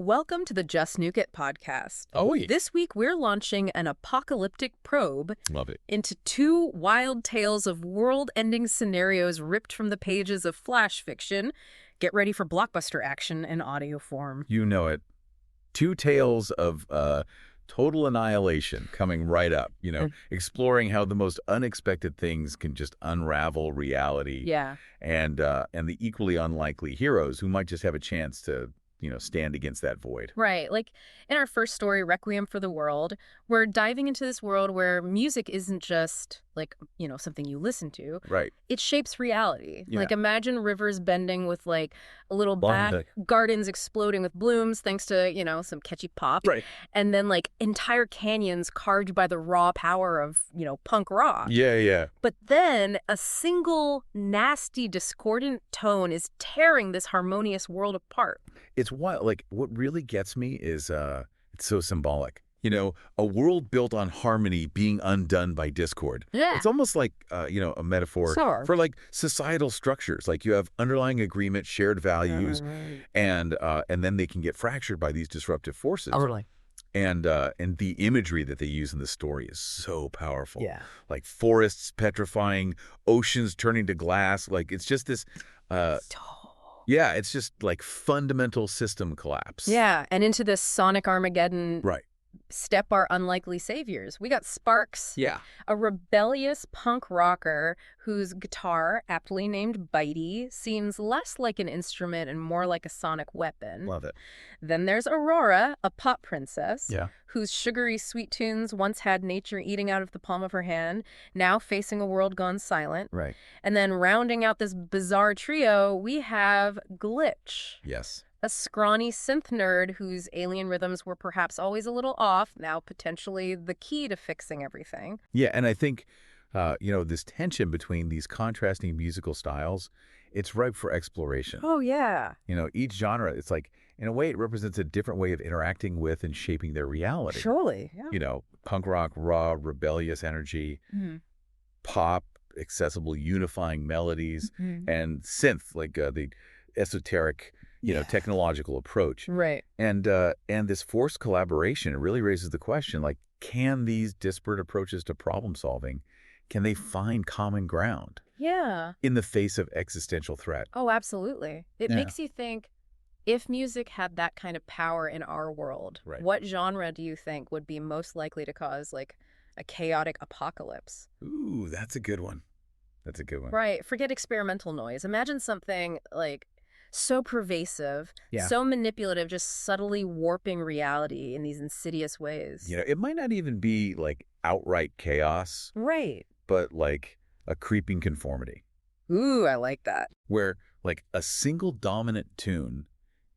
Welcome to the Just Nuke It podcast. Oh, yeah. This week, we're launching an apocalyptic probe Love it. into two wild tales of world-ending scenarios ripped from the pages of flash fiction. Get ready for blockbuster action in audio form. You know it. Two tales of total annihilation coming right up, exploring how the most unexpected things can just unravel reality. Yeah. And the equally unlikely heroes who might just have a chance to stand against that void. Right. Like in our first story, Requiem for the World, we're diving into this world where music isn't just like, something you listen to. Right. It shapes reality. Yeah. Like imagine rivers bending with like a little back, gardens exploding with blooms thanks to, some catchy pop. Right. And then like entire canyons carved by the raw power of, punk rock. Yeah, yeah. But then a single nasty discordant tone is tearing this harmonious world apart. It's wild. Like, what really gets me is it's so symbolic. A world built on harmony being undone by discord. Yeah. It's almost like, a metaphor Sure. for, like, societal structures. Like, you have underlying agreement, shared values, and then they can get fractured by these disruptive forces. Totally. And the imagery that they use in the story is so powerful. Yeah. Like, forests petrifying, oceans turning to glass. Like, it's just this... yeah, it's just like fundamental system collapse. Yeah, and into this Sonic Armageddon Right. step our unlikely saviors. We got Sparks, Yeah. a rebellious punk rocker whose guitar, aptly named Bitey, seems less like an instrument and more like a sonic weapon. Love it. Then there's Aurora, a pop princess, Yeah. whose sugary sweet tunes once had nature eating out of the palm of her hand, now facing a world gone silent. Right. And then rounding out this bizarre trio, we have Glitch, Yes. a scrawny synth nerd whose alien rhythms were perhaps always a little off, now potentially the key to fixing everything. Yeah, and I think, this tension between these contrasting musical styles, it's ripe for exploration. Oh, yeah. Each genre, it's like, in a way, it represents a different way of interacting with and shaping their reality. Surely. Yeah. Punk rock, raw, rebellious energy, pop, accessible, unifying melodies, and synth, like the esoteric, technological approach. Right. And this forced collaboration, it really raises the question, like, can these disparate approaches to problem solving, can they find common ground? Yeah. In the face of existential threat? Oh, absolutely. It Yeah. makes you think, if music had that kind of power in our world, Right. what genre do you think would be most likely to cause like a chaotic apocalypse? Ooh, that's a good one. That's a good one. Right. Forget experimental noise. Imagine something like so pervasive, Yeah. so manipulative, just subtly warping reality in these insidious ways. It might not even be like outright chaos, Right. but like a creeping conformity Ooh, I like that. where like a single dominant tune,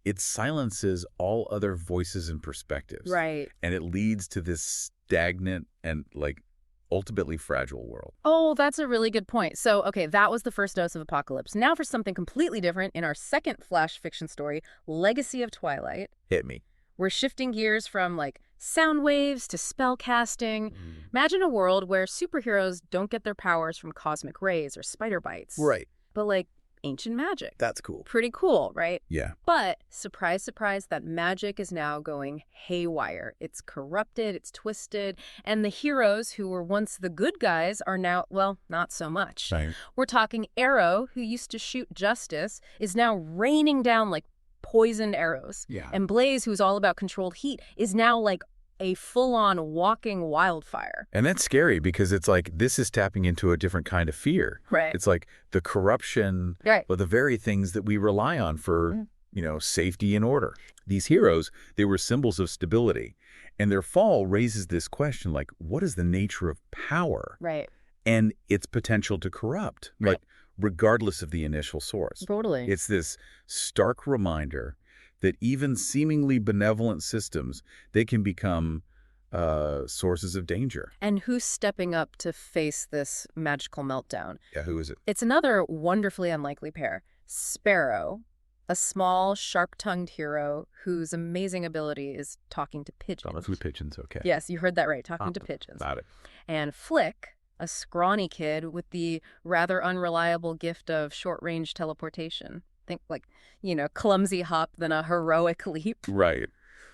it silences all other voices and perspectives. Right. And it leads to this stagnant and like ultimately fragile world. Oh, that's a really good point. So, okay, that was the first dose of apocalypse. Now for something completely different in our second flash fiction story, Legacy of Twilight. Hit me. We're shifting gears from like sound waves to spell casting. Imagine a world where superheroes don't get their powers from cosmic rays or spider bites. Right. But like ancient magic. That's cool. Pretty cool, right? Yeah. But surprise, surprise, that magic is now going haywire. It's corrupted, it's twisted, and the heroes who were once the good guys are now, well, not so much. Right. We're talking Arrow, who used to shoot justice, is now raining down like poisoned arrows. Yeah. And Blaze, who's all about controlled heat, is now like a full-on walking wildfire. And that's scary because it's like this is tapping into a different kind of fear. Right. It's like the corruption Right. of the very things that we rely on for, safety and order. These heroes, they were symbols of stability. And their fall raises this question, like, what is the nature of power Right. and its potential to corrupt? Right. Like, regardless of the initial source. Totally. It's this stark reminder that even seemingly benevolent systems, they can become sources of danger. And who's stepping up to face this magical meltdown? Yeah, who is it? It's another wonderfully unlikely pair. Sparrow, a small, sharp-tongued hero whose amazing ability is talking to pigeons. With pigeons, okay. Yes, you heard that right, talking to pigeons. Got it. And Flick, a scrawny kid with the rather unreliable gift of short-range teleportation. Think like, clumsy hop than a heroic leap. Right.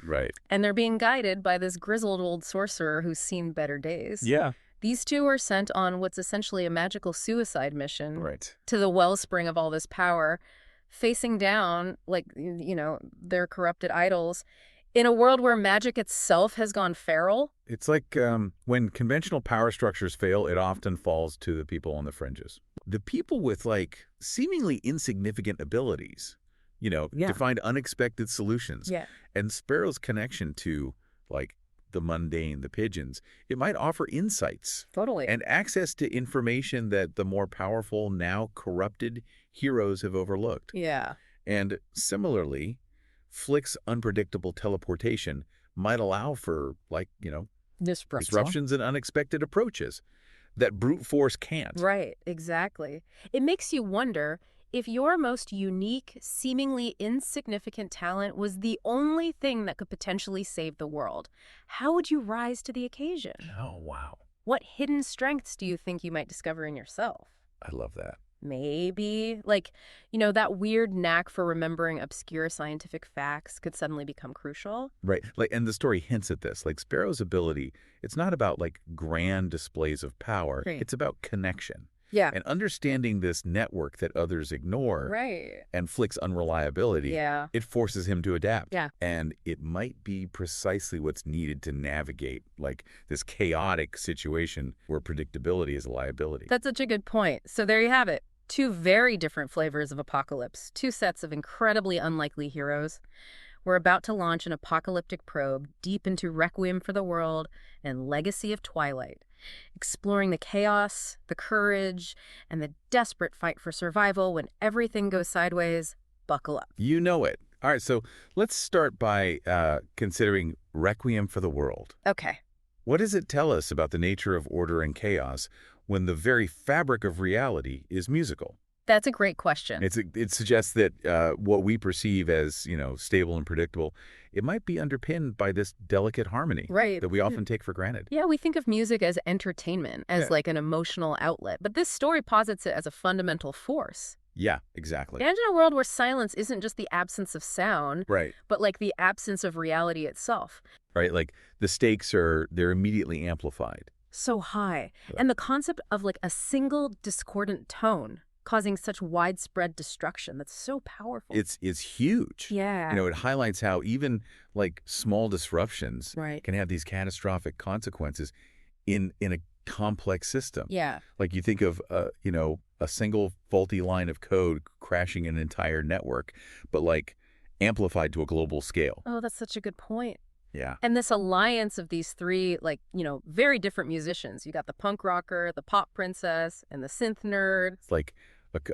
Right. And they're being guided by this grizzled old sorcerer who's seen better days. Yeah. These two are sent on what's essentially a magical suicide mission Right. to the wellspring of all this power, facing down, like, their corrupted idols, in a world where magic itself has gone feral. It's like when conventional power structures fail, it often falls to the people on the fringes. The people with, like, seemingly insignificant abilities, to find unexpected solutions. Yeah. And Sparrow's connection to, like, the mundane, the pigeons, it might offer insights. Totally. And access to information that the more powerful, now corrupted heroes have overlooked. Yeah. And similarly, Flick's unpredictable teleportation might allow for, like, disruptions and unexpected approaches that brute force can't. Right, exactly. It makes you wonder, if your most unique, seemingly insignificant talent was the only thing that could potentially save the world, how would you rise to the occasion? Oh, wow. What hidden strengths do you think you might discover in yourself? I love that. Maybe, like, that weird knack for remembering obscure scientific facts could suddenly become crucial. Right. Like, and the story hints at this. Like, Sparrow's ability, it's not about, like, grand displays of power. Right. It's about connection. Yeah. And understanding this network that others ignore. Right. And Flick's unreliability. Yeah. It forces him to adapt. Yeah. And it might be precisely what's needed to navigate, like, this chaotic situation where predictability is a liability. That's such a good point. So there you have it. Two very different flavors of apocalypse, two sets of incredibly unlikely heroes. We're about to launch an apocalyptic probe deep into Requiem for the World and Legacy of Twilight, exploring the chaos, the courage, and the desperate fight for survival when everything goes sideways. Buckle up. You know it. All right, so let's start by considering Requiem for the World. Okay. What does it tell us about the nature of order and chaos when the very fabric of reality is musical? That's a great question. It suggests that what we perceive as, stable and predictable, it might be underpinned by this delicate harmony that we often take for granted. Yeah, we think of music as entertainment, as like an emotional outlet. But this story posits it as a fundamental force. Yeah, exactly. And in a world where silence isn't just the absence of sound, Right. but like the absence of reality itself. Right, like the stakes they're immediately amplified. So high. Right. And the concept of like a single discordant tone causing such widespread destruction, that's so powerful. It's huge. Yeah. It highlights how even like small disruptions can have these catastrophic consequences in a complex system. Yeah. Like you think of a single faulty line of code crashing an entire network, but like amplified to a global scale. Oh, that's such a good point. Yeah. And this alliance of these three, very different musicians. You got the punk rocker, the pop princess, and the synth nerd. It's like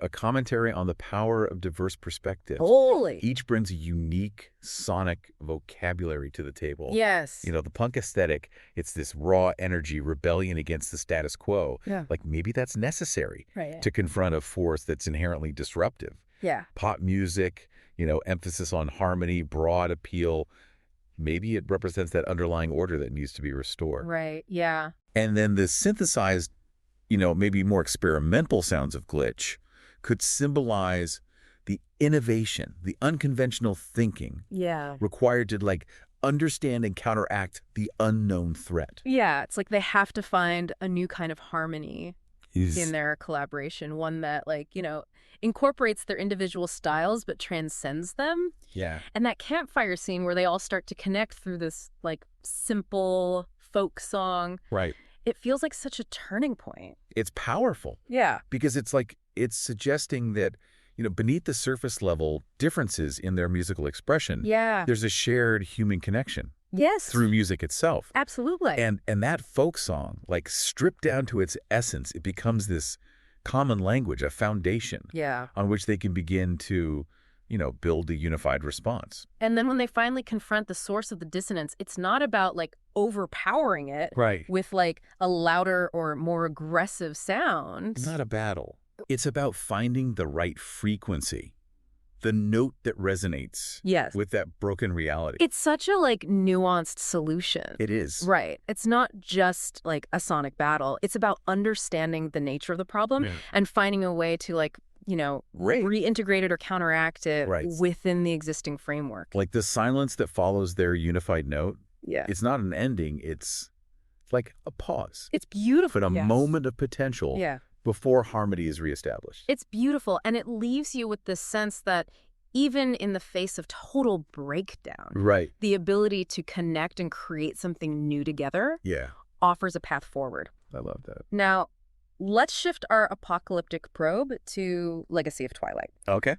a commentary on the power of diverse perspectives. Holy! Each brings a unique sonic vocabulary to the table. Yes. The punk aesthetic, it's this raw energy, rebellion against the status quo. Yeah. Like maybe that's necessary Right. to confront a force that's inherently disruptive. Yeah. Pop music, emphasis on harmony, broad appeal. Maybe it represents that underlying order that needs to be restored. Right. Yeah. And then the synthesized, maybe more experimental sounds of Glitch could symbolize the innovation, the unconventional thinking required to like understand and counteract the unknown threat. Yeah. It's like they have to find a new kind of harmony in their collaboration, one that incorporates their individual styles but transcends them. Yeah. And that campfire scene where they all start to connect through this like simple folk song. Right. It feels like such a turning point. It's powerful. Yeah. Because it's suggesting that, beneath the surface level differences in their musical expression, there's a shared human connection. Yes. Through music itself. Absolutely. And that folk song, like stripped down to its essence, it becomes this common language, a foundation on which they can begin to, build a unified response. And then when they finally confront the source of the dissonance, it's not about like overpowering it with like a louder or more aggressive sound. It's not a battle. It's about finding the right frequency, the note that resonates with that broken reality. It's such a like nuanced solution. It is. Right. It's not just like a sonic battle. It's about understanding the nature of the problem and finding a way to like reintegrated or counteracted within the existing framework. Like the silence that follows their unified note. Yeah. It's not an ending. It's like a pause. It's beautiful. But a moment of potential before harmony is reestablished. It's beautiful. And it leaves you with this sense that even in the face of total breakdown, the ability to connect and create something new together offers a path forward. I love that. Now, let's shift our apocalyptic probe to Legacy of Twilight. Okay.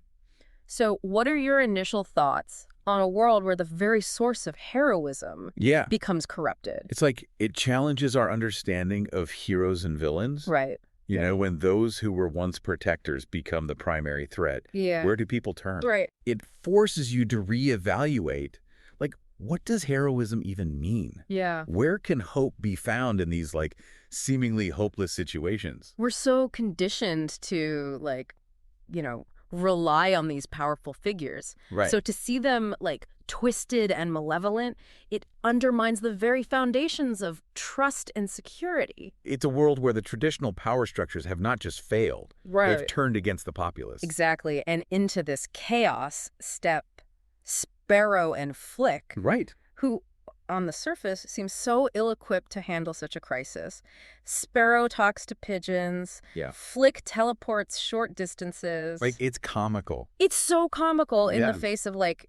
So what are your initial thoughts on a world where the very source of heroism becomes corrupted? It's like it challenges our understanding of heroes and villains. Right. You know, when those who were once protectors become the primary threat, where do people turn? Right. It forces you to reevaluate, like, what does heroism even mean? Yeah. Where can hope be found in these, like, seemingly hopeless situations? We're so conditioned to, like, rely on these powerful figures. Right. So to see them, like, twisted and malevolent, it undermines the very foundations of trust and security. It's a world where the traditional power structures have not just failed. They've turned against the populace. Exactly. And into this chaos step Sparrow and Flick. Right. Who, on the surface, seem so ill-equipped to handle such a crisis. Sparrow talks to pigeons. Yeah. Flick teleports short distances. Like, it's comical. It's so comical in the face of, like,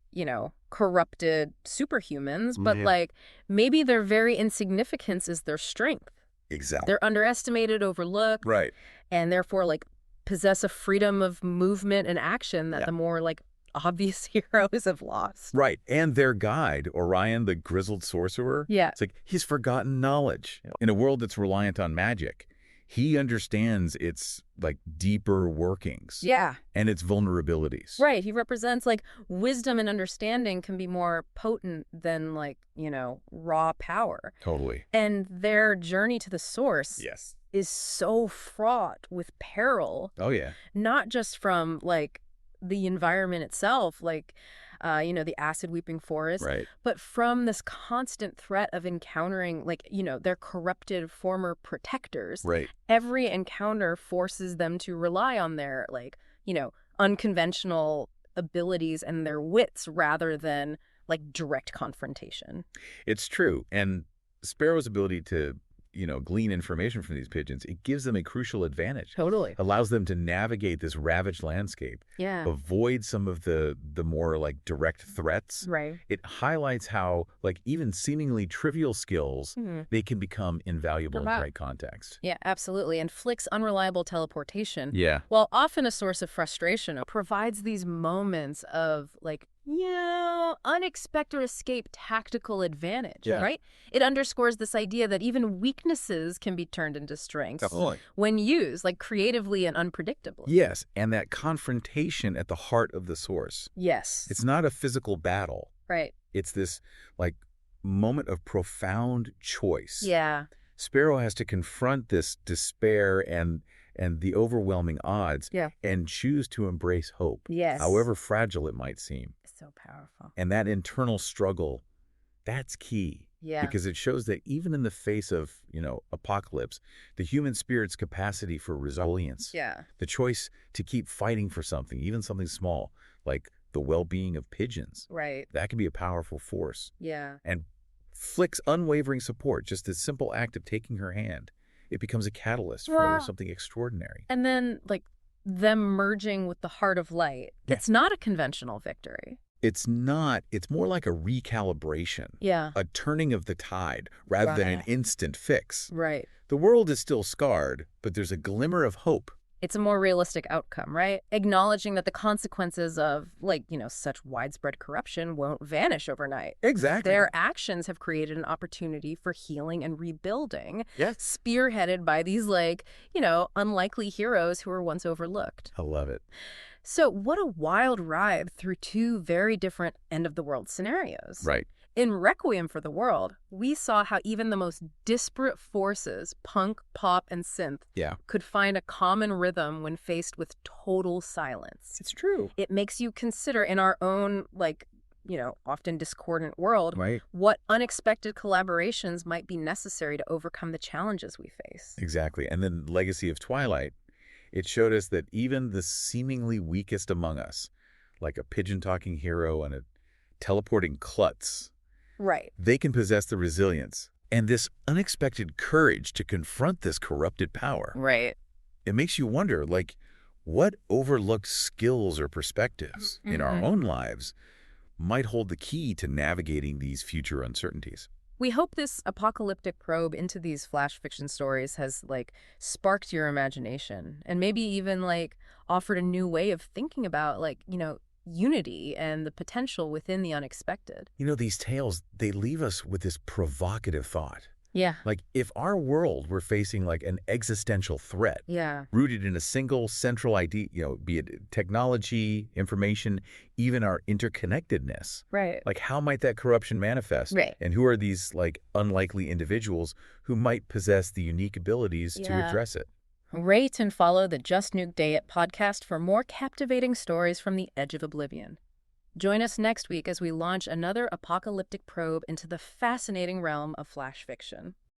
corrupted superhumans. But, like, maybe their very insignificance is their strength. Exactly. They're underestimated, overlooked. Right. And therefore, like, possess a freedom of movement and action that the more, like, obvious heroes have lost. Right. And their guide, Orion, the grizzled sorcerer, it's like he's forgotten knowledge. In a world that's reliant on magic, he understands its, like, deeper workings. Yeah. And its vulnerabilities. Right. He represents, like, wisdom and understanding can be more potent than, like, raw power. Totally. And their journey to the source is so fraught with peril. Oh, yeah. Not just from, like, the environment itself, like, the acid weeping forest, but from this constant threat of encountering, like, their corrupted former protectors. Right. Every encounter forces them to rely on their, like, unconventional abilities and their wits rather than, like, direct confrontation. It's true. And Sparrow's ability to glean information from these pigeons, it gives them a crucial advantage. Totally. Allows them to navigate this ravaged landscape. Yeah. Avoid some of the more, like, direct threats. Right. It highlights how, like, even seemingly trivial skills, they can become invaluable in the right context. Yeah, absolutely. And Flick's unreliable teleportation, Yeah. while often a source of frustration, provides these moments of, like, unexpected escape tactical advantage, right? It underscores this idea that even weaknesses can be turned into strengths when used, like, creatively and unpredictably. Yes, and that confrontation at the heart of the source. Yes. It's not a physical battle. Right. It's this, like, moment of profound choice. Yeah. Sparrow has to confront this despair and the overwhelming odds and choose to embrace hope, however fragile it might seem. It's so powerful. And that internal struggle, that's key. Yeah. Because it shows that even in the face of, apocalypse, the human spirit's capacity for resilience, the choice to keep fighting for something, even something small, like the well-being of pigeons, that can be a powerful force. Yeah. And Flick's unwavering support, just this simple act of taking her hand, it becomes a catalyst for something extraordinary. And then, like, them merging with the heart of light. It's not a conventional victory. It's not. It's more like a recalibration. Yeah. A turning of the tide rather than an instant fix. Right. The world is still scarred, but there's a glimmer of hope. It's a more realistic outcome, right? Acknowledging that the consequences of, like, such widespread corruption won't vanish overnight. Exactly. Their actions have created an opportunity for healing and rebuilding. Yes. Spearheaded by these, like, unlikely heroes who were once overlooked. I love it. So what a wild ride through two very different end-of-the-world scenarios. Right. In Requiem for the World, we saw how even the most disparate forces, punk, pop, and synth, could find a common rhythm when faced with total silence. It's true. It makes you consider in our own, like, often discordant world, right, what unexpected collaborations might be necessary to overcome the challenges we face. Exactly. And then Legacy of Twilight, It showed us that even the seemingly weakest among us, like a pigeon-talking hero and a teleporting klutz, Right. they can possess the resilience and this unexpected courage to confront this corrupted power. Right. It makes you wonder, like, what overlooked skills or perspectives in our own lives might hold the key to navigating these future uncertainties. We hope this apocalyptic probe into these flash fiction stories has, sparked your imagination and maybe even, offered a new way of thinking about, unity and the potential within the unexpected. These tales, they leave us with this provocative thought. Yeah. Like, if our world were facing, an existential threat, Yeah. rooted in a single central idea, be it technology, information, even our interconnectedness. Right. How might that corruption manifest? Right. And who are these, unlikely individuals who might possess the unique abilities to address it? Rate and follow the Just Nuke It podcast for more captivating stories from the edge of oblivion. Join us next week as we launch another apocalyptic probe into the fascinating realm of flash fiction.